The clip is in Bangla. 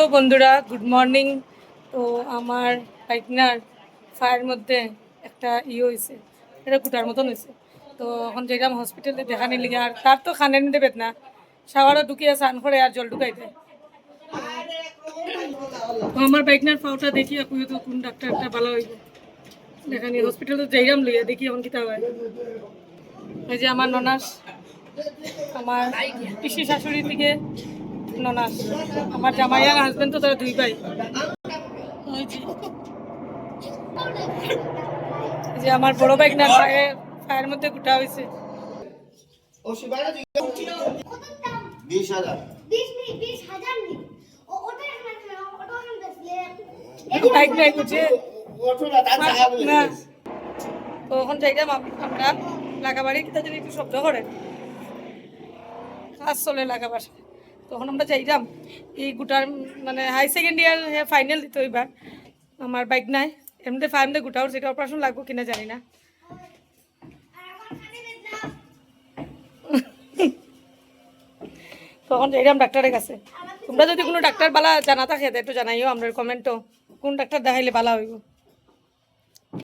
তো বন্ধুরা গুড মর্নিং। তো আমার পাইকনার ফায়ের মধ্যে একটা হয়েছে, এটা গুটার মতন হয়েছে। তো এখন যেলাম হসপিটালে দেখানি লিগে, আর তার তো খানে নিতে পেত না, শাওয়ারও ঢুকিয়ে স্নান করে আর জল ঢুকাই দেয়। তো আমার পাইকনার পাওটা দেখি আপুই তো কোন ডাক্তারটা ভালো হইব দেখানি, হসপিটালে যাইলাম লইয়া দেখি এখন কিতা হয়। এই যে আমার ননাস, আমার পিসি শাশুড়ি থেকে ননাস, আমার জামাই আর হাজবেন্ড তো তারা দুই ভাই। ওই যে আমার বড় বাইক না ফায়ের মধ্যে গুটা হয়েছে। বাইক নাই বুঝে তো এখন যাইলাম আমরা লাগাবাড়ি, কিতা যদি একটু শব্দ করে কাজ চলে লাগাবার। তখন আমরা যাইলাম এই গুটার মানে হাই সেকেন্ড ইয়ার ফাইনাল দিত এবার। আমার বাইক নাই, এমনি ফাইনালে গুটাও সেটা অপারেশন লাগবো কিনা জানি না। তখন যাইলাম ডাক্তারের কাছে। তোমরা যদি কোনো ডাক্তার বালা জানা থাকে একটু জানাইও আমরা কমেন্টও, কোন ডাক্তার দেখাইলে ভালো হইব।